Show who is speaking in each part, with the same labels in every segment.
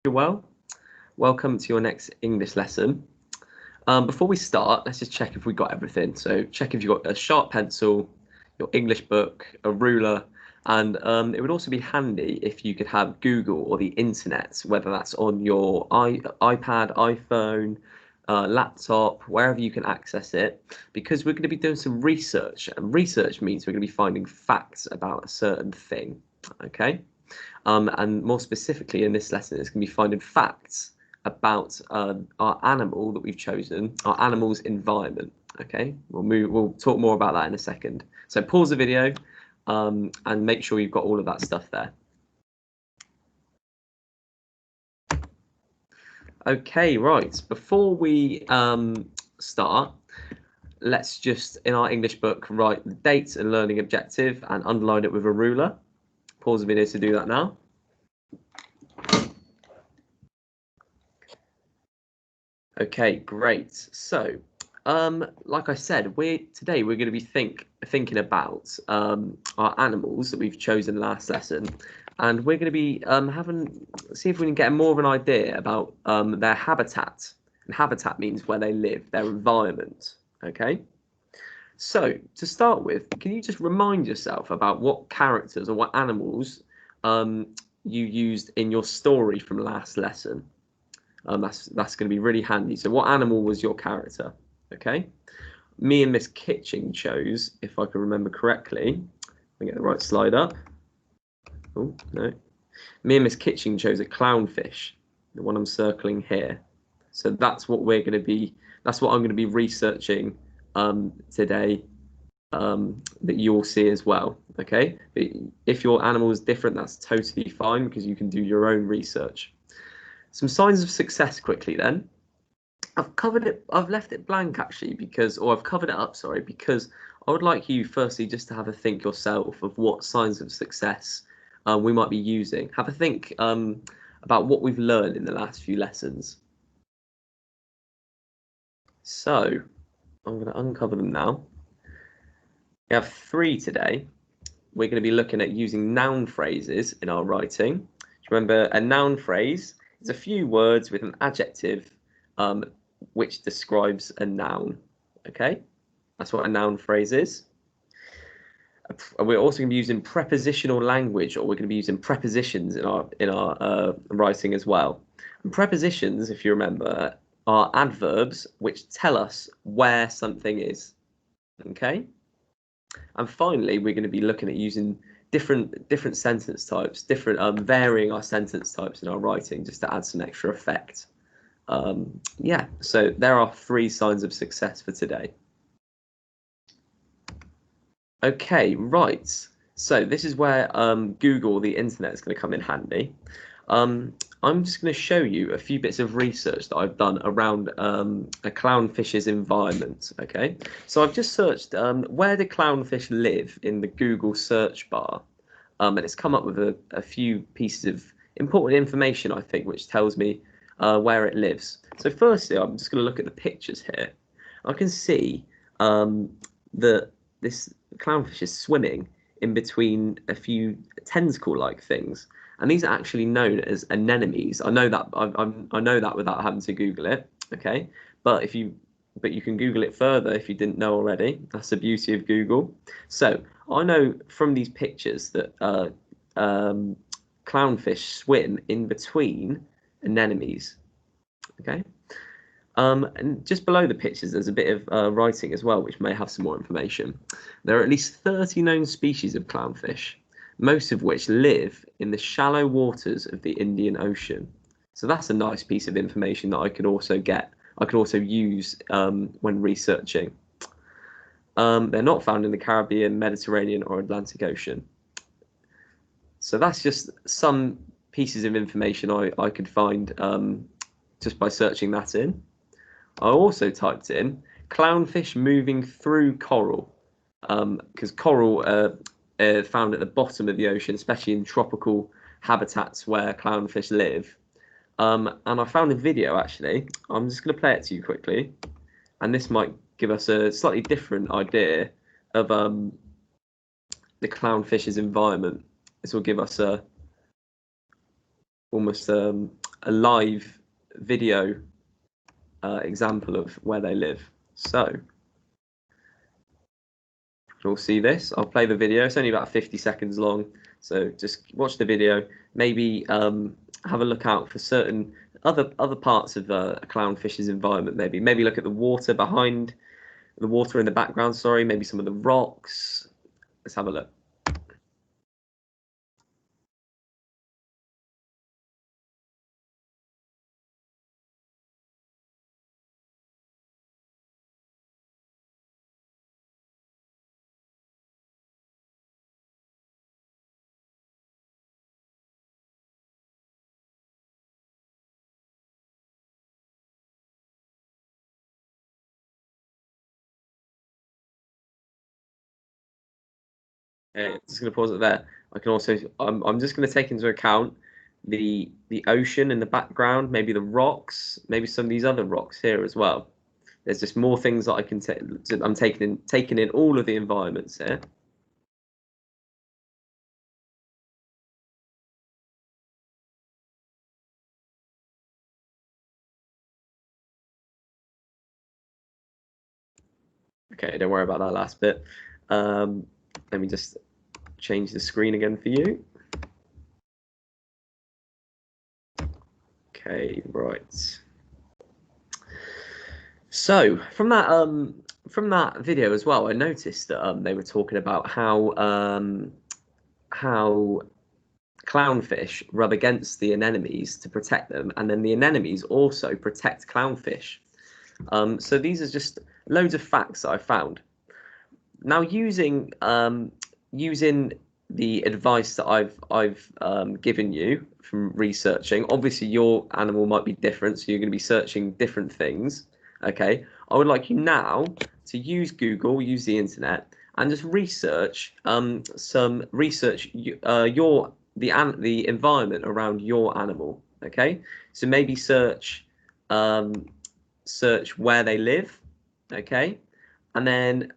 Speaker 1: You're well. Welcome to your next English lesson. Before we start, let's just check if we got everything. So check if you've got a sharp pencil, your English book, a ruler, and it would also be handy if you could have Google or the internet, whether that's on your iPad, iPhone, laptop, wherever you can access it, because we're going to be doing some research, and research means we're going to be finding facts about a certain thing, okay? And more specifically in this lesson, it's going to be finding facts about our animal that we've chosen, our animal's environment. Okay, we'll talk more about that in a second. So pause the video and make sure you've got all of that stuff there. Okay, right. Before we start, let's just, in our English book, write the date and learning objective and underline it with a ruler. Pause the video to do that now. Okay, great. So, like I said, today we're going to be thinking about our animals that we've chosen last lesson, and we're going to be see if we can get more of an idea about their habitat. And habitat means where they live, their environment. Okay. So to start with, can you just remind yourself about what characters or what animals you used in your story from last lesson? That's going to be really handy. So what animal was your character? Okay. Me and Miss Kitching chose, if I can remember correctly, let me get the right slide up. Oh, no. Me and Miss Kitching chose a clownfish, the one I'm circling here. So that's what we're going to be, that's what I'm going to be researching today that you'll see as well. Okay. But if your animal is different, that's totally fine because you can do your own research. Some signs of success quickly then. I've left it blank actually I've covered it up, sorry, because I would like you firstly just to have a think yourself of what signs of success we might be using. Have a think about what we've learned in the last few lessons. So I'm going to uncover them now. We have 3 today. We're going to be looking at using noun phrases in our writing. Do you remember a noun phrase? It's a few words with an adjective which describes a noun. Okay, that's what a noun phrase is. We're also going to be using prepositional language, or we're going to be using prepositions in our writing as well. And prepositions, if you remember, are adverbs which tell us where something is. Okay. And finally, we're going to be looking at using different sentence types, varying our sentence types in our writing just to add some extra effect. Yeah, so there are 3 signs of success for today. Okay, right. So this is where Google, the internet, is going to come in handy. I'm just going to show you a few bits of research that I've done around a clownfish's environment. Okay, so I've just searched where do clownfish live in the Google search bar, and it's come up with a few pieces of important information, I think, which tells me where it lives. So firstly, I'm just going to look at the pictures here. I can see that this clownfish is swimming in between a few tentacle-like things. And these are actually known as anemones. I know that I know that without having to Google it. Okay, but you can Google it further if you didn't know already. That's the beauty of Google. So I know from these pictures that clownfish swim in between anemones. Okay. And just below the pictures, there's a bit of writing as well, which may have some more information. There are at least 30 known species of clownfish, most of which live in the shallow waters of the Indian Ocean. So that's a nice piece of information that I could also use when researching. They're not found in the Caribbean, Mediterranean, or Atlantic Ocean. So that's just some pieces of information I could find just by searching that in. I also typed in clownfish moving through coral, because coral are found at the bottom of the ocean, especially in tropical habitats where clownfish live. And I found a video, actually. I'm just going to play it to you quickly. And this might give us a slightly different idea of the clownfish's environment. This will give us almost a live video example of where they live. So you'll see this. I'll play the video. It's only about 50 seconds long, so just watch the video. Maybe have a look out for certain other parts of a clownfish's environment. Maybe look at the water behind, the water in the background. Sorry, maybe some of the rocks. Let's have a look. Okay, just going to pause it there. I can also, I'm just going to take into account the ocean in the background, maybe the rocks, maybe some of these other rocks here as well. There's just more things that I can take. I'm taking in all of the environments here. Okay, don't worry about that last bit. Let me just change the screen again for you. Okay, right. So from that video as well, I noticed that they were talking about how clownfish rub against the anemones to protect them, and then the anemones also protect clownfish. So these are just loads of facts that I found. Now, using the advice that I've given you from researching, obviously your animal might be different, so you're going to be searching different things. Okay, I would like you now to use Google, use the internet, and just research the environment around your animal. Okay, so maybe search where they live. Okay, and then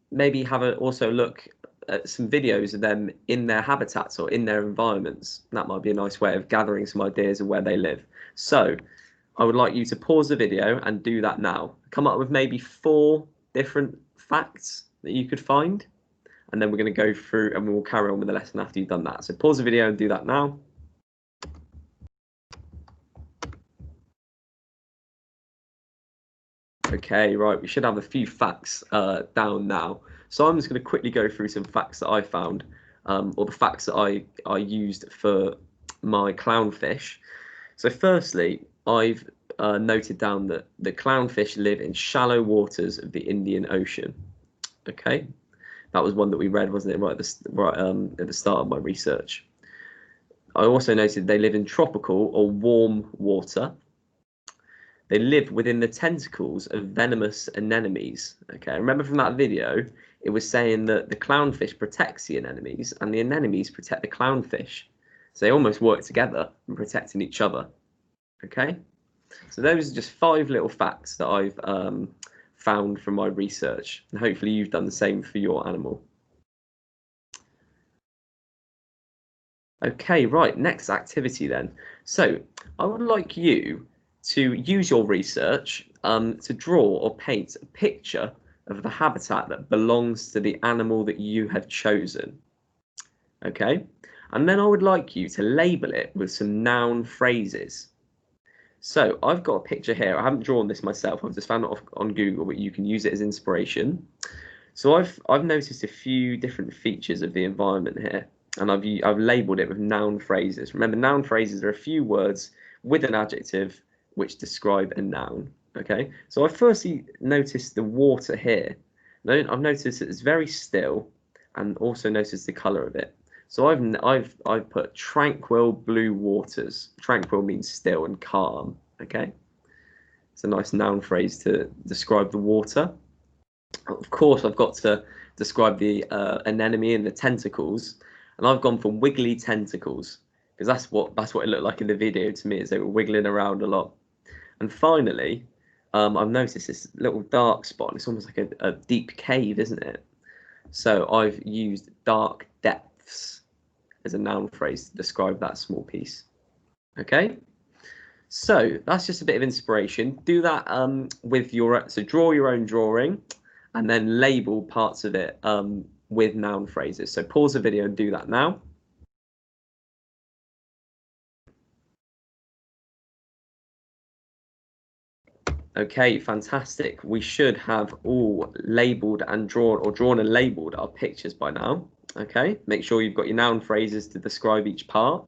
Speaker 1: maybe have also look at some videos of them in their habitats or in their environments. That might be a nice way of gathering some ideas of where they live. So I would like you to pause the video and do that now. Come up with maybe 4 different facts that you could find, and then we're going to go through and we'll carry on with the lesson after you've done that. So pause the video and do that now. Okay, right, we should have a few facts down now. So I'm just going to quickly go through some facts that I found, or the facts that I used for my clownfish. So firstly, I've noted down that the clownfish live in shallow waters of the Indian Ocean. Okay, that was one that we read, wasn't it, right at the start of my research. I also noted they live in tropical or warm water. They live within the tentacles of venomous anemones. Okay, remember from that video, it was saying that the clownfish protects the anemones and the anemones protect the clownfish. So they almost work together in protecting each other. Okay, so those are just 5 little facts that I've found from my research, and hopefully you've done the same for your animal. Okay, right, next activity then. So I would like you to use your research to draw or paint a picture of the habitat that belongs to the animal that you have chosen. Okay, and then I would like you to label it with some noun phrases. So I've got a picture here. I haven't drawn this myself. I've just found it on Google, but you can use it as inspiration. So I've noticed a few different features of the environment here, and I've labelled it with noun phrases. Remember, noun phrases are a few words with an adjective which describe a noun. Okay, so I firstly noticed the water here. I've noticed that it's very still, and also noticed the colour of it. So I've put tranquil blue waters. Tranquil means still and calm. Okay, it's a nice noun phrase to describe the water. Of course, I've got to describe the anemone and the tentacles, and I've gone for wiggly tentacles because that's what it looked like in the video to me, as they were wiggling around a lot. And finally, I've noticed this little dark spot. It's almost like a deep cave, isn't it? So I've used dark depths as a noun phrase to describe that small piece. Okay, So that's just a bit of inspiration. Do that with so draw your own drawing and then label parts of it with noun phrases. So pause the video and do that now. Okay, fantastic. We should have all labelled and drawn, or drawn and labelled our pictures by now. Okay, make sure you've got your noun phrases to describe each part.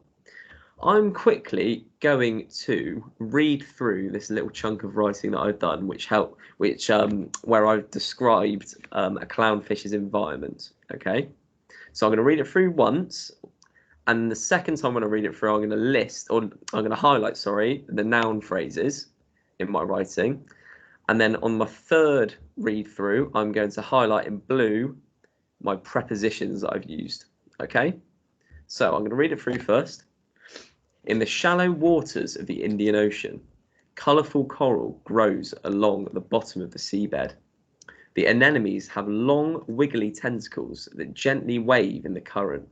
Speaker 1: I'm quickly going to read through this little chunk of writing that I've done, where I've described a clownfish's environment. Okay, so I'm going to read it through once, and the second time when I read it through, I'm going to highlight, sorry, the noun phrases in my writing, and then on my third read through, I'm going to highlight in blue my prepositions that I've used. Okay, so I'm going to read it through first. In the shallow waters of the Indian Ocean, colourful coral grows along the bottom of the seabed. The anemones have long, wiggly tentacles that gently wave in the current.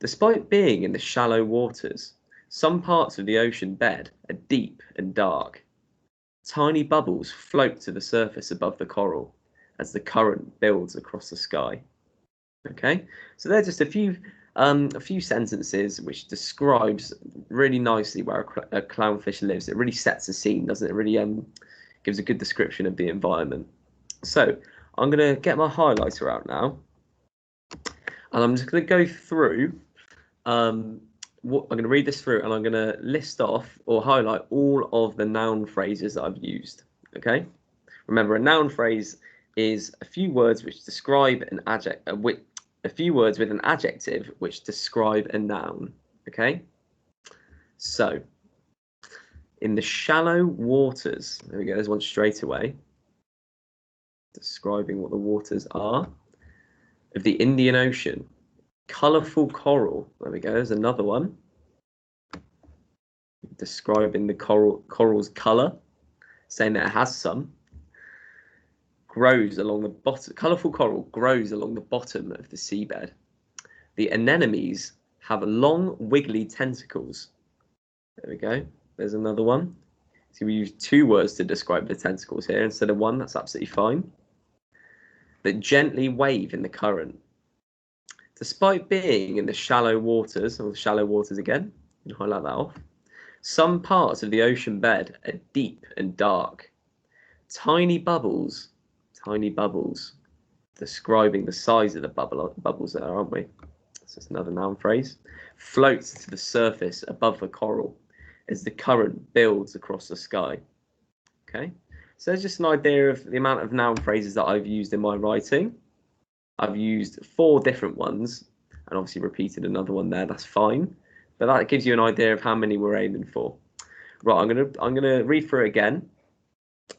Speaker 1: Despite being in the shallow waters, some parts of the ocean bed are deep and dark. Tiny bubbles float to the surface above the coral as the current builds across the sky. Okay, so they're just a few sentences which describes really nicely where a clownfish lives. It really sets the scene, doesn't it? It really gives a good description of the environment. So I'm going to get my highlighter out now, and I'm just going to go through. I'm going to read this through, and I'm going to list off or highlight all of the noun phrases that I've used. Okay, remember, a noun phrase is a few words which describe an adjective. A few words with an adjective which describe a noun. Okay, so in the shallow waters, there we go, there's one straight away, describing what the waters are, of the Indian Ocean. Colourful coral, there we go, there's another one, describing the coral's colour, saying that it has some. Grows along the bottom. Colourful coral grows along the bottom of the seabed. The anemones have long, wiggly tentacles. There we go. There's another one. So we use two words to describe the tentacles here instead of one. That's absolutely fine. That gently wave in the current. Despite being in the shallow waters, or the shallow waters again, you can highlight that off. Some parts of the ocean bed are deep and dark. Tiny bubbles, describing the size of the bubbles there, aren't we? This is another noun phrase. Floats to the surface above the coral as the current builds across the sky. Okay, so there's just an idea of the amount of noun phrases that I've used in my writing. I've used 4 different ones and obviously repeated another one there. That's fine, but that gives you an idea of how many we're aiming for. Right, I'm gonna read through it again.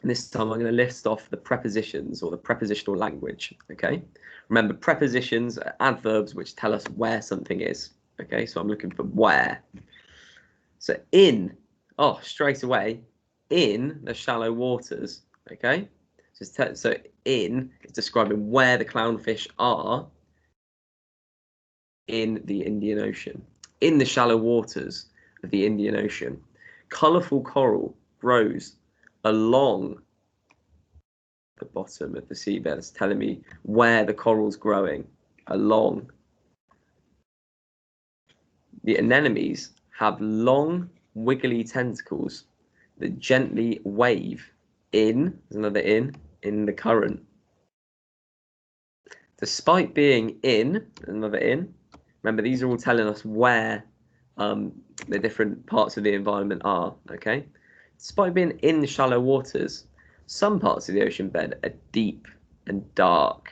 Speaker 1: And this time I'm going to list off the prepositions or the prepositional language. Okay, remember, prepositions are adverbs which tell us where something is. Okay, so I'm looking for where. So in, straight away, in the shallow waters. Okay, so in is describing where the clownfish are in the Indian Ocean. In the shallow waters of the Indian Ocean, colourful coral grows along the bottom of the seabed. It's telling me where the coral's growing, along. The anemones have long, wiggly tentacles that gently wave in, there's another in the current. Despite being in, another in, remember these are all telling us where the different parts of the environment are, okay? Despite being in the shallow waters, some parts of the ocean bed are deep and dark.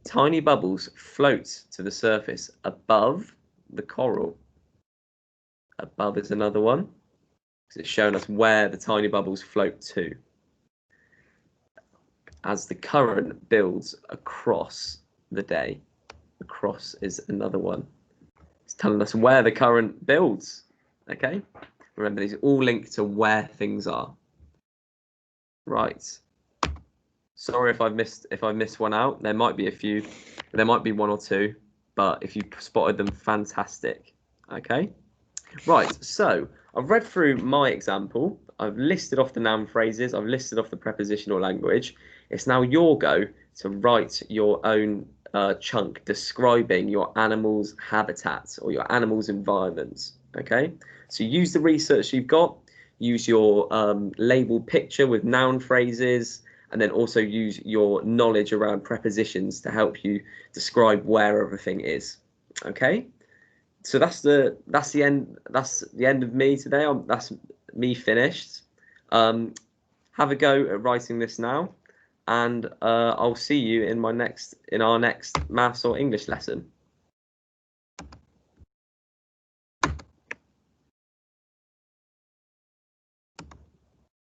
Speaker 1: Tiny bubbles float to the surface above the coral. Above is another one, because it's showing us where the tiny bubbles float to. As the current builds across the day. Across is another one. It's telling us where the current builds, okay? Remember, these are all linked to where things are. Right. Sorry if I missed one out. There might be a few. There might be one or two, but if you spotted them, fantastic. Okay. Right, so I've read through my example. I've listed off the noun phrases. I've listed off the prepositional language. It's now your go to write your own chunk describing your animal's habitat or your animal's environment. Okay, so use the research you've got. Use your labeled picture with noun phrases, and then also use your knowledge around prepositions to help you describe where everything is. Okay. So that's the end of me today. That's me finished. Have a go at writing this now, and I'll see you in our next maths or English lesson.